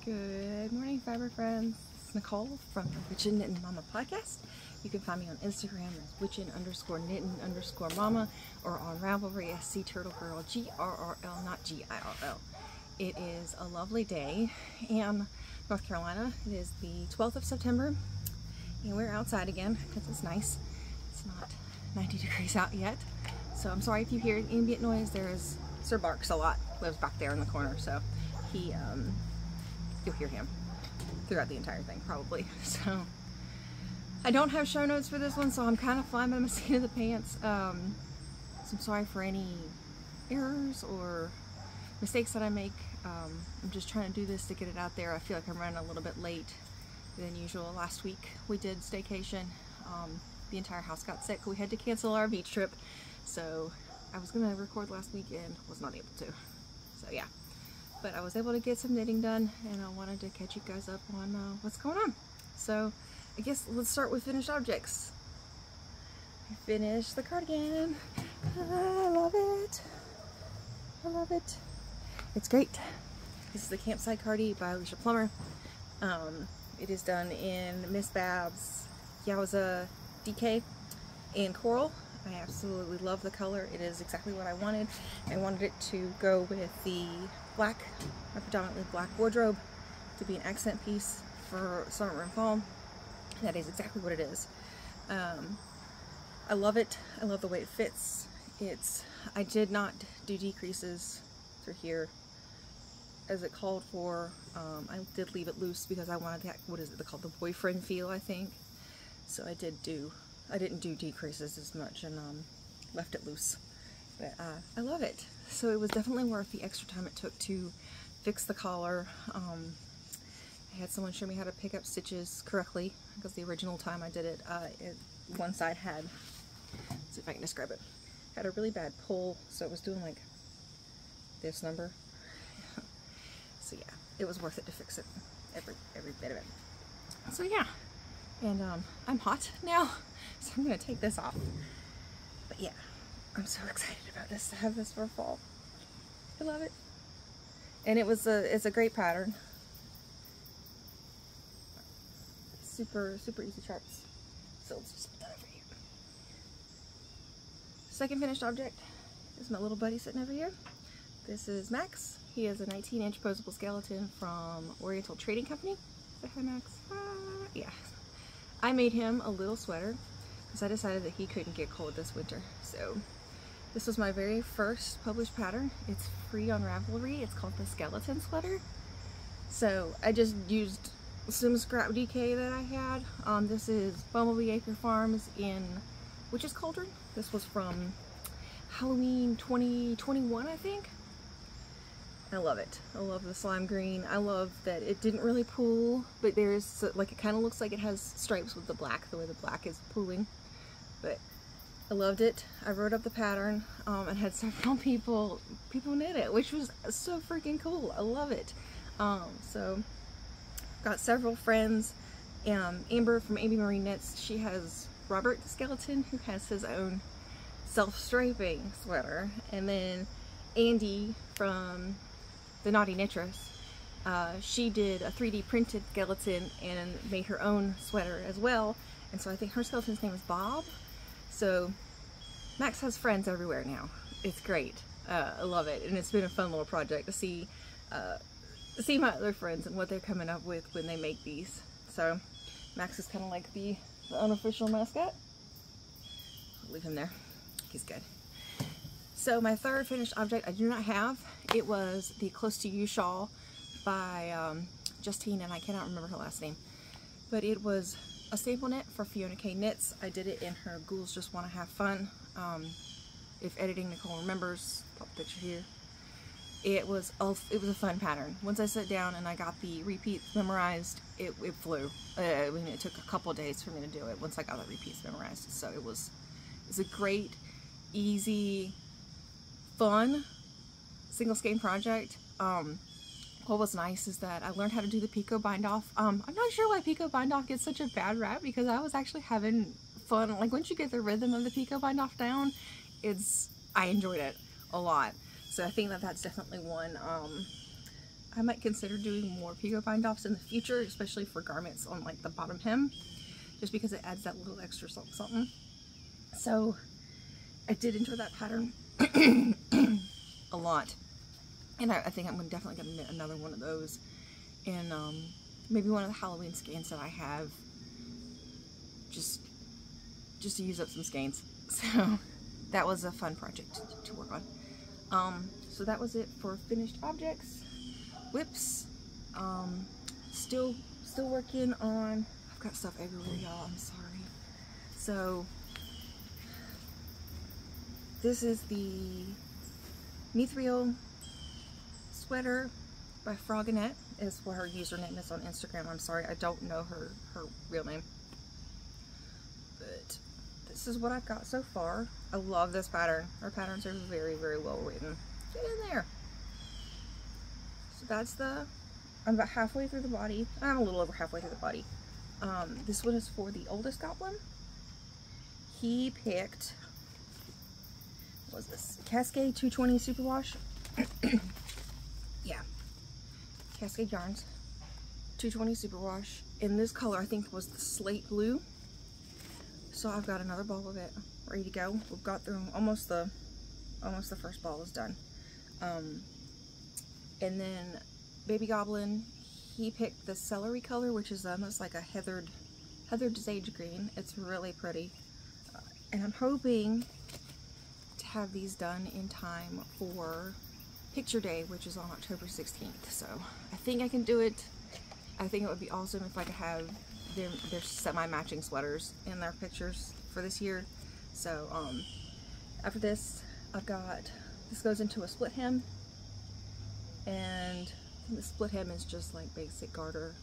Good morning, fiber friends. It's Nicole from the Witchin' Knittin' Mama podcast. You can find me on Instagram as Witchin_Knittin_Mama or on Ravelry as Sea Turtle Girl, GRRL, not GIRL. It is a lovely day in North Carolina. It is the 12th of September and we're outside again because it's nice. It's not 90 degrees out yet. So I'm sorry if you hear ambient noise. There's Sir Barks a lot, lives back there in the corner, so he you'll hear him throughout the entire thing probably. So I don't have show notes for this one, so I'm kind of flying by the seat of the pants. So I'm sorry for any errors or mistakes that I make. I'm just trying to do this to get it out there. I feel like I'm running a little bit late than usual. Last week we did staycation. The entire house got sick. We had to cancel our beach trip, so I was gonna record last weekend, was not able to. So yeah, but I was able to get some knitting done, and I wanted to catch you guys up on what's going on. So I guess let's start with finished objects. I finished the cardigan. I love it. I love it. It's great. This is the Campsite Cardi by Alicia Plummer. It is done in Miss Babs Yowza DK and Coral. I absolutely love the color. It is exactly what I wanted. I wanted it to go with the black, my predominantly black wardrobe, to be an accent piece for summer and fall. That is exactly what it is. I love it. I love the way it fits. I did not do decreases through here as it called for. I did leave it loose because I wanted that, what is it called, the boyfriend feel, I think. So I didn't do decreases as much and left it loose. But I love it. So it was definitely worth the extra time it took to fix the collar. I had someone show me how to pick up stitches correctly, because the original time I did it, one side had, let's see if I can describe it, had a really bad pull, so it was doing like this number. So yeah, it was worth it to fix it, every bit of it. So yeah, and I'm hot now, so I'm gonna take this off. But yeah, I'm so excited about this, to have this for fall. I love it. And it's a great pattern. Super easy charts. So let's just put that over here. Second finished object is my little buddy sitting over here. This is Max. He is a 19-inch posable skeleton from Oriental Trading Company. Say hi, Max. Yeah. I made him a little sweater because I decided that he couldn't get cold this winter. So this was my very first published pattern. It's free on Ravelry. It's called the Skeleton Sweater. So I just used some scrap DK that I had. This is Bumblebee Acre Farms in Witch's Cauldron. This was from Halloween 2021, I think. I love it. I love the slime green. I love that it didn't really pool, but there's like, it kind of looks like it has stripes with the black, the way the black is pooling. But I loved it. I wrote up the pattern and had several people knit it, which was so freaking cool. I love it. So got several friends. Amber from AB Marine Knits, she has Robert the Skeleton, who has his own self-striping sweater, and then Andy from the Naughty Knitress, she did a 3D printed skeleton and made her own sweater as well. And so I think her skeleton's name is Bob. So Max has friends everywhere now. It's great. I love it, and it's been a fun little project to see my other friends and what they're coming up with when they make these. So Max is kind of like the unofficial mascot. I'll leave him there. He's good. So my third finished object I do not have. It was the Close to You shawl by Justine, and I cannot remember her last name. But it was a staple knit for Fiona K Knits. I did it in her Ghouls Just Want to Have Fun. If editing Nicole remembers, pop a picture here. It was a fun pattern. Once I sat down and I got the repeats memorized, it flew. I mean, it took a couple days for me to do it once I got the repeats memorized. So it's a great, easy, fun single skein project. What was nice is that I learned how to do the picot bind off. I'm not sure why picot bind off gets such a bad rap, because I was actually having fun. Like, once you get the rhythm of the picot bind off down, I enjoyed it a lot. So I think that that's definitely one I might consider doing more picot bind offs in the future, especially for garments on like the bottom hem, just because it adds that little extra something. So I did enjoy that pattern a lot, and I think I'm definitely gonna knit another one of those, and maybe one of the Halloween skeins that I have, just to use up some skeins. So that was a fun project to work on. So that was it for finished objects. Whips, still working on, I've got stuff everywhere, y'all, I'm sorry. So this is the Mithril sweater by Frogginette, is what her username is on Instagram. I'm sorry, I don't know her real name, but this is what I've got so far. I love this pattern. Her patterns are very, very well written. Get in there. So that's I'm about halfway through the body. I'm a little over halfway through the body. This one is for the oldest goblin. He picked, what was this? Cascade 220 Superwash. Yeah. Cascade Yarns 220 Superwash. In this color, I think was the slate blue. So I've got another ball of it ready to go. We've got through almost the first ball is done. And then Baby Goblin, he picked the celery color, which is almost like a heathered sage green. It's really pretty. And I'm hoping to have these done in time for Picture Day, which is on October 16th. So I think I can do it. I think it would be awesome if I could have their semi-matching sweaters in their pictures for this year. So after this, this goes into a split hem, and the split hem is just like basic garter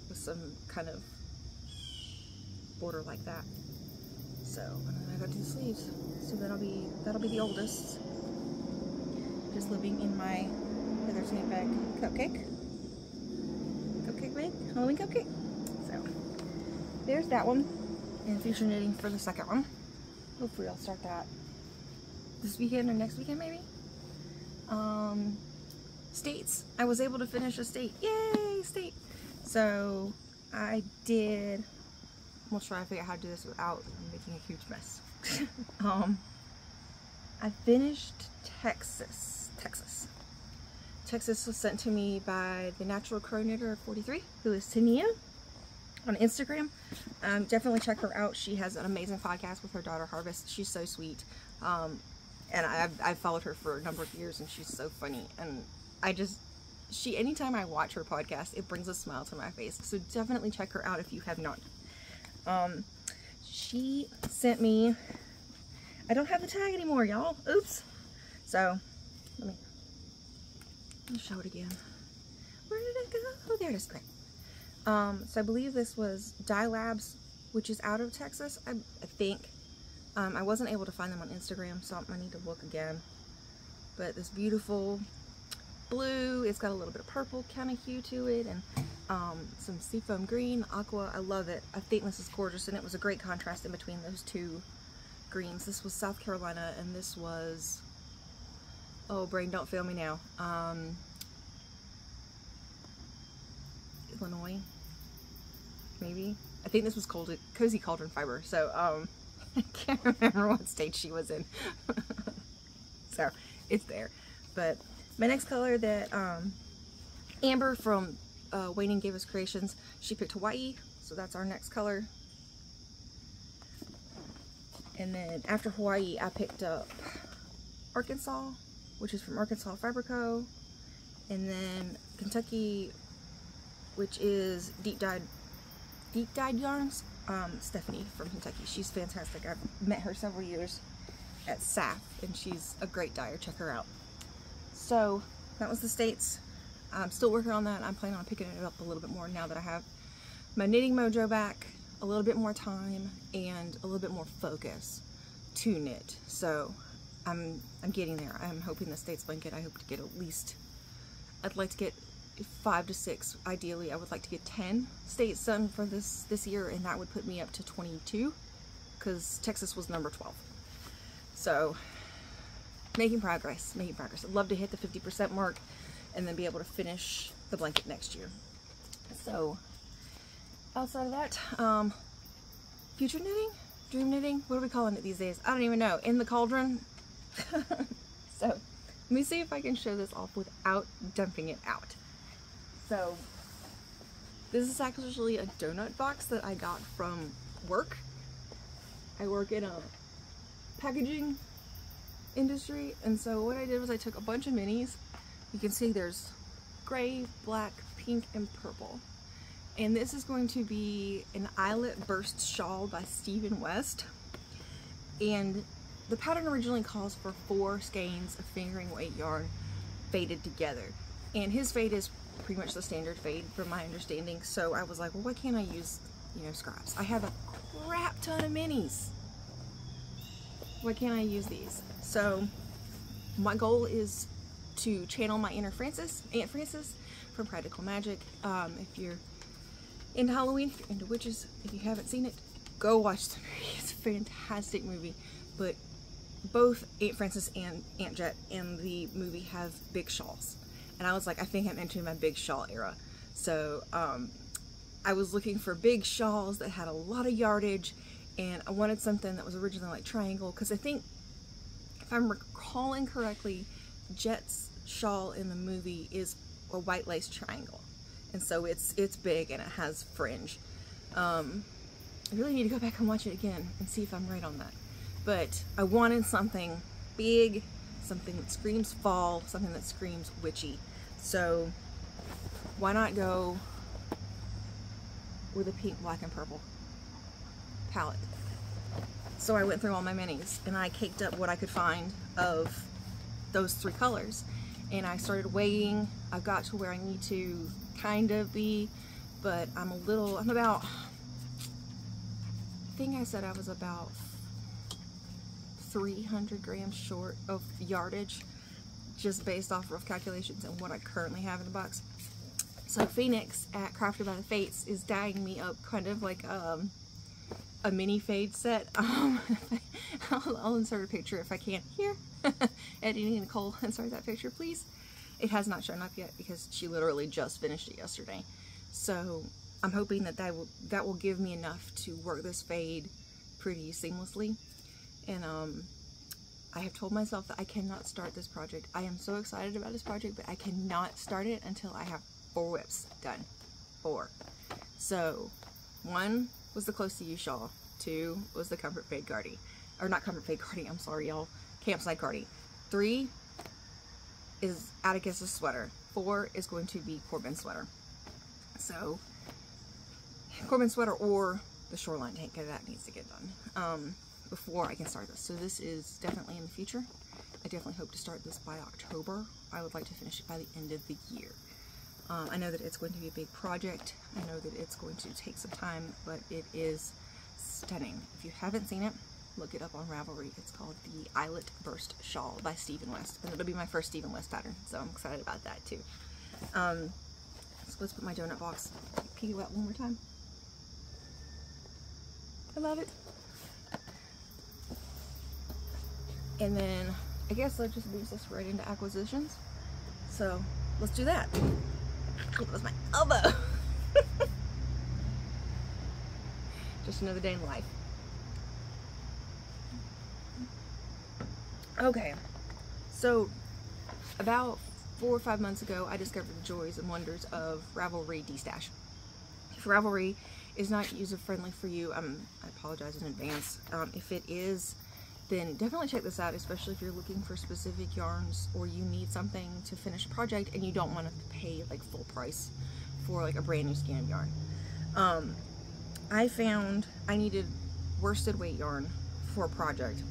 with some kind of border like that. So and then I got to the sleeves. So that'll be the oldest. Just living in my Heather Snake Bag cupcake bag, Halloween cupcake. So there's that one, and future knitting for the second one. Hopefully I'll start that this weekend or next weekend maybe. States. I was able to finish a state. Yay, state! So I did. We'll try to figure out how to do this without making a huge mess. I finished Texas. Texas was sent to me by the Natural Crow Knitter 43, who is Tania on Instagram. Definitely check her out. She has an amazing podcast with her daughter Harvest. She's so sweet. And I've followed her for a number of years, and she's so funny. And anytime I watch her podcast, it brings a smile to my face. So definitely check her out if you have not. She sent me, I don't have the tag anymore, y'all. Oops. So let me show it again. Where did it go? Oh, there it is. Great. So I believe this was Dye Labs, which is out of Texas, I think. I wasn't able to find them on Instagram, so I need to look again. But this beautiful blue, it's got a little bit of purple kind of hue to it, and some seafoam green, aqua. I love it. I think this is gorgeous, and it was a great contrast in between those two greens. This was South Carolina, and this was, oh, brain, don't fail me now. Illinois, maybe. I think this was Cozy Cauldron Fiber. So I can't remember what state she was in. So it's there. But my next color that Amber from Wayne and Gavis Creations, she picked Hawaii, so that's our next color. And then after Hawaii, I picked up Arkansas, which is from Arkansas Fiber Co. And then Kentucky, which is Deep Dyed Yarns. Stephanie from Kentucky. She's fantastic. I've met her several years at SAF, and she's a great dyer. Check her out. So that was the States. I'm still working on that. I'm planning on picking it up a little bit more now that I have my knitting mojo back, a little bit more time, and a little bit more focus to knit. So I'm getting there. I'm hoping the States blanket, I hope to get at least, I'd like to get 5 to 6. Ideally, I would like to get 10 states done for this year, and that would put me up to 22, because Texas was number 12. So making progress. I'd love to hit the 50% mark, and then be able to finish the blanket next year. So outside of that, future knitting, dream knitting, what are we calling it these days? I don't even know. In the cauldron. So let me see if I can show this off without dumping it out. So this is actually a donut box that I got from work. I work in a packaging industry, and so what I did was I took a bunch of minis. You can see there's gray, black, pink, and purple. And this is going to be an Eyelet Burst Shawl by Stephen West. And the pattern originally calls for 4 skeins of fingering weight yarn faded together. And his fade is pretty much the standard fade from my understanding. So I was like, well, why can't I use, you know, scraps? I have a crap ton of minis. Why can't I use these? So my goal is to channel my inner Aunt Frances from Practical Magic. If you're into Halloween, if you're into witches, if you haven't seen it, go watch the movie. It's a fantastic movie. But both Aunt Frances and Aunt Jet in the movie have big shawls. And I was like, I think I'm entering my big shawl era. So I was looking for big shawls that had a lot of yardage, and I wanted something that was originally like triangle, because I think, if I'm recalling correctly, Jet's shawl in the movie is a white lace triangle, and so it's big and it has fringe. I really need to go back and watch it again and see if I'm right on that. But I wanted something big, something that screams fall, something that screams witchy. So why not go with a pink, black, and purple palette? So I went through all my minis and I caked up what I could find of those 3 colors, and I started weighing. I've got to where I need to kind of be, but I'm about, I think I said I was about 300 grams short of yardage, just based off rough calculations and what I currently have in the box. So Phoenix at Crafted by the Fates is dyeing me up kind of like a mini fade set. I'll insert a picture if I can here. Editing Nicole, insert that picture please. It has not shown up yet because she literally just finished it yesterday. So I'm hoping that will give me enough to work this fade pretty seamlessly. And I have told myself that I cannot start this project. I am so excited about this project, but I cannot start it until I have 4 whips done. 4. So 1 was the Close to You shawl. 2 was the Comfort Fade Guardie. Or not Comfort Fade Guardie, I'm sorry y'all. Campsite Guardie. 3 is Atticus's sweater. 4 is going to be Corbin's sweater. So Corbin's sweater or the shoreline tank, that needs to get done before I can start this. So this is definitely in the future. I definitely hope to start this by October. I would like to finish it by the end of the year. I know that it's going to be a big project. I know that it's going to take some time, but it is stunning. If you haven't seen it, look it up on Ravelry. It's called the Eyelet Burst Shawl by Stephen West, and it'll be my first Stephen West pattern, so I'm excited about that too. So let's put my donut box, peek it out one more time. I love it. And then I guess that just moves us right into acquisitions. So let's do that. Oh, that was my elbow. Just another day in life. Okay, so about 4 or 5 months ago, I discovered the joys and wonders of Ravelry D-Stash. If Ravelry is not user-friendly for you, I apologize in advance. If it is, then definitely check this out, especially if you're looking for specific yarns or you need something to finish a project and you don't want to pay like full price for like a brand new skein of yarn. I found I needed worsted weight yarn for a project,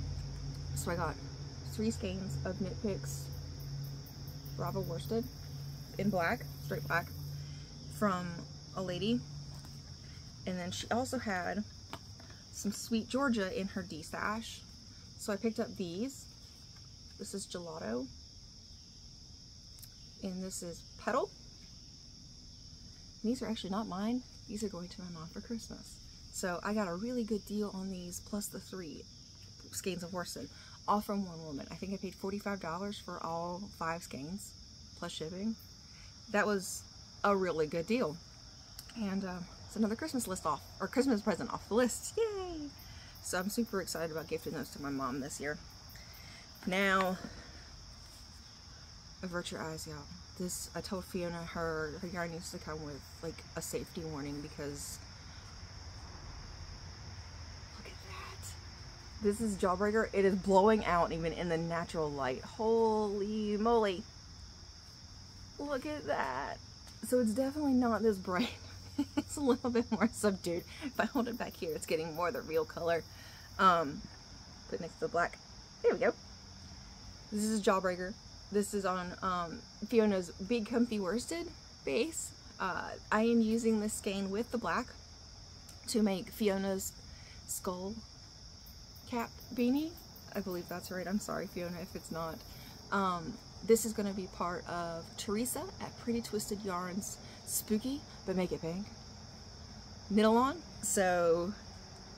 so I got 3 skeins of Knit Picks Bravo worsted in black, straight black, from a lady. And then she also had some Sweet Georgia in her D-Stash. So I picked up these. This is Gelato. And this is Petal. And these are actually not mine. These are going to my mom for Christmas. So I got a really good deal on these, plus the 3 skeins of worsted, all from one woman. I think I paid $45 for all 5 skeins, plus shipping. that was a really good deal. And it's another Christmas list off, or Christmas present off the list. Yay! So I'm super excited about gifting those to my mom this year. Now, avert your eyes, y'all. This, I told Fiona her yarn needs to come with like a safety warning because look at that. This is Jawbreaker. It is blowing out even in the natural light. Holy moly. Look at that. So it's definitely not this bright. It's a little bit more subdued. If I hold it back here, it's getting more the real color. Put next to the black. There we go. This is Jawbreaker. This is on Fiona's Big Comfy Worsted base. I am using this skein with the black to make Fiona's skull cap beanie. I believe that's right. I'm sorry, Fiona, if it's not. This is going to be part of Teresa at Pretty Twisted Yarns Spooky But Make It Pink knit along. So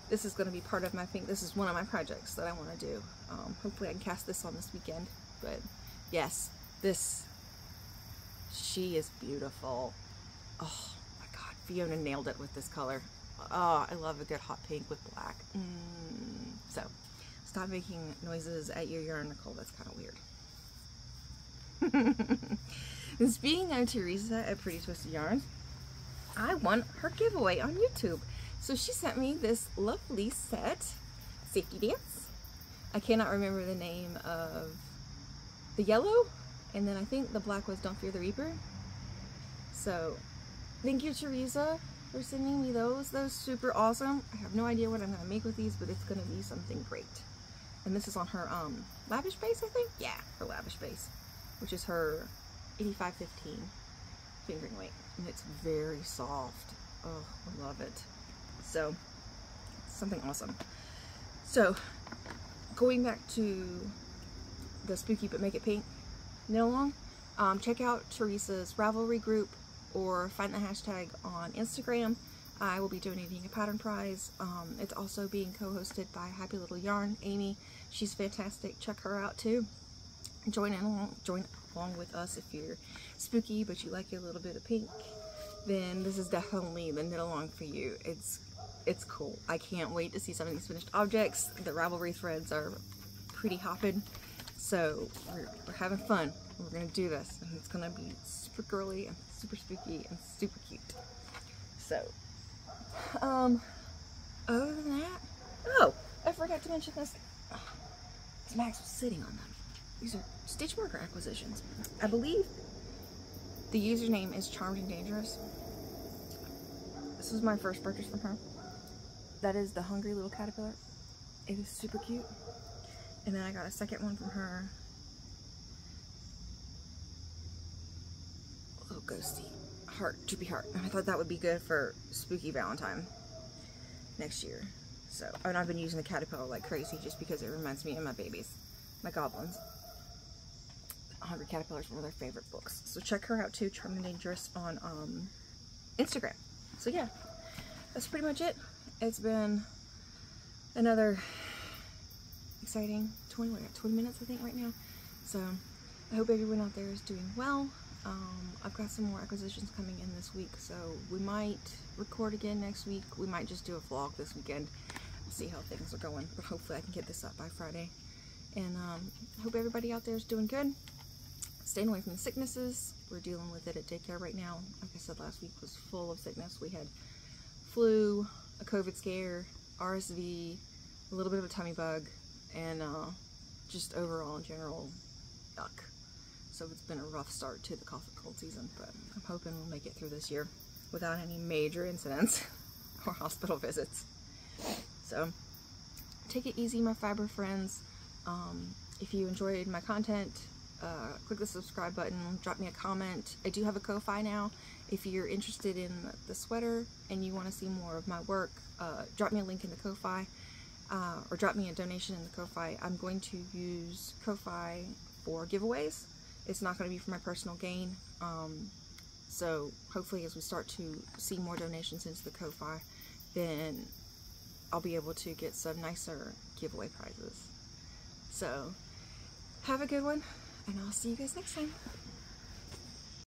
this is going to be part of my pink. This is one of my projects that I want to do. Hopefully I can cast this on this weekend. But yes, she is beautiful. Oh my god, Fiona nailed it with this color. Oh, I love a good hot pink with black. So stop making noises at your yarn, Nicole. That's kind of weird. And speaking of Teresa at Pretty Twisted Yarns, I won her giveaway on YouTube. So she sent me this lovely set, Safety Dance. I cannot remember the name of the yellow, and then I think the black was Don't Fear the Reaper. So thank you, Teresa, for sending me those. Those super awesome. I have no idea what I'm going to make with these, but it's going to be something great. And this is on her Lavish base, I think? Yeah, her Lavish base, which is her 8515 fingering weight, and it's very soft. Oh, I love it. So something awesome. So going back to the Spooky But Make It Pink knit along, check out Teresa's Ravelry group or find the hashtag on Instagram. I will be donating a pattern prize. It's also being co-hosted by Happy Little Yarn, Amy. She's fantastic. Check her out too. Join along with us if you're spooky but you like a little bit of pink. Then this is definitely the knit along for you. It's cool. I can't wait to see some of these finished objects. The Ravelry threads are pretty hopping, so we're having fun. We're gonna do this, and it's gonna be super girly and super spooky and super cute. So, other than that, oh, I forgot to mention this. Max was sitting on them. These are Stitch Marker acquisitions. I believe the username is Charmed and Dangerous. This was my first purchase from her. That is the Hungry Little Caterpillar. It is super cute. And then I got a second one from her. A little ghosty heart, droopy heart. And I thought that would be good for Spooky Valentine next year. So, and I've been using the caterpillar like crazy just because it reminds me of my babies, my goblins. Hungry Caterpillar is one of their favorite books. So check her out too, Charmed and Dangerous, on Instagram. So yeah, that's pretty much it. It's been another exciting 20 minutes I think right now. So I hope everyone out there is doing well. I've got some more acquisitions coming in this week, so we might record again next week. We might just do a vlog this weekend. We'll see how things are going, but hopefully I can get this up by Friday. And I hope everybody out there is doing good. Staying away from the sicknesses. We're dealing with it at daycare right now. Like I said, last week was full of sickness. We had flu, a COVID scare, RSV, a little bit of a tummy bug, and just overall in general yuck. So it's been a rough start to the cough and cold season, but I'm hoping we'll make it through this year without any major incidents or hospital visits. So take it easy, my fiber friends. If you enjoyed my content, click the subscribe button, drop me a comment. I do have a Ko-Fi now. If you're interested in the sweater and you want to see more of my work, drop me a link in the Ko-Fi, or drop me a donation in the Ko-Fi. I'm going to use Ko-Fi for giveaways. It's not going to be for my personal gain. So hopefully as we start to see more donations into the Ko-Fi, then I'll be able to get some nicer giveaway prizes. So have a good one, and I'll see you guys next time.